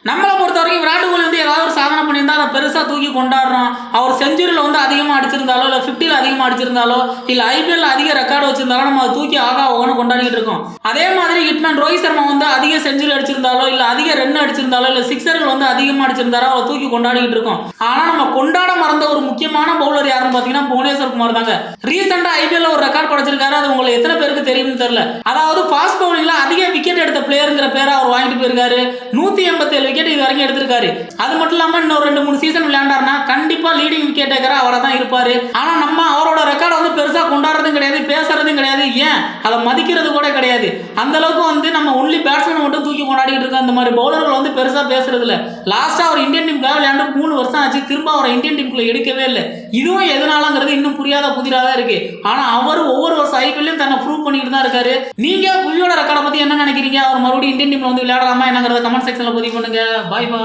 நம்மளை பொறுத்த வரைக்கும் விராட் கோலி வந்து ஏதாவது ஒரு சாதனை பண்ணியிருந்தா அதை பெருசாக தூக்கி கொண்டாடுறோம். அவர் செஞ்சுரியில் வந்து அதிகமாக அடிச்சிருந்தாலோ இல்லை 50ல் அதிகமாக அடிச்சிருந்தாலோ இல்லை ஐபிஎல் அதிக ரெக்கார்டு வச்சிருந்தாலும் நம்ம அதை தூக்கி ஆகா ஓகன்னு கொண்டாடிட்டு இருக்கோம். அதே மாதிரி ஹிட்மேன் ரோஹித் சர்மா வந்து அதிக செஞ்சுரி அடிச்சிருந்தாலோ இல்லை அதிக ரன் அடிச்சிருந்தாலோ இல்லை சிக்ஸர்கள் வந்து அதிகமாக அடிச்சிருந்தாரோ அவரை தூக்கி கொண்டாடிட்டு இருக்கோம். ஆனால் நம்ம கொண்டாட மறந்த ஒரு முக்கியமான பவுலர் யாருன்னு பார்த்தீங்கன்னா புவனேஸ்வர் குமார் தாங்க. ரீசெண்டாக ஐபிஎல்ல ஒரு ரெக்கார்ட் படைச்சிருக்காரு. அது உங்களுக்கு எத்தனை பேருக்கு தெரியும்னு தெரியல. அதாவது ஃபாஸ்ட் பவுலிங்ல அதிக விக்கெட் எடுத்த பிளேயருங்கிற பேரை அவர் வாங்கிட்டு போயிருக்காரு. 187 விக்கெட் இது வரைக்கும் எடுத்திருக்காரு. அது மட்டும் இல்லாம இன்னும் 2-3 சீசன் விளையாண்டாருன்னா கண்டிப்பா லீடிங் விக்கெட் டேக்கரா அவரை தான் இருப்பாரு. ஆனா நம்ம அவரோட ரெக்கார்டை வந்து பெருசா கொண்டாடுறதும் கிடையாது, பேசுறதும் கிடையாது, ஏன் அதை மதிக்கிறது கூட கிடையாது. அந்த அளவுக்கு வந்து நம்ம ஒன்லி பேட்ஸ்மேன் மட்டும் தூக்கி கொண்டாடிட்டு இருக்கோம். இந்த மாதிரி பவுலர்கள் வந்து பெருசா பேசுறது இல்ல. லாஸ்டா அவர் இந்தியன் டீமுக்காக விளையாண்டு 3 வருஷம் ஆச்சு, திரும்ப அவரை இந்தியன் டீமுக்குள்ள எடுக்கவே இல்லை. இதுவும் எதனாலங்கிறது இன்னும் புரியாத புதிராக தான் இருக்கு. ஆனா அவர் ஒவ்வொரு வருஷம் ஐபிஎல்லையும் தன்னை ப்ரூவ் பண்ணிட்டு தான் இருக்காரு. நீங்க புவியோட ரெக்கார்டை பத்தி என்ன நினைக்கிறீங்க? அவர் மறுபடியும் இந்தியன் டீம்ல வந்து விளையாடலாமா என்னங்கிறத கமெண்ட் செக்ஷன்ல பதிவு பண்ணுங்க. பாய் பாய்.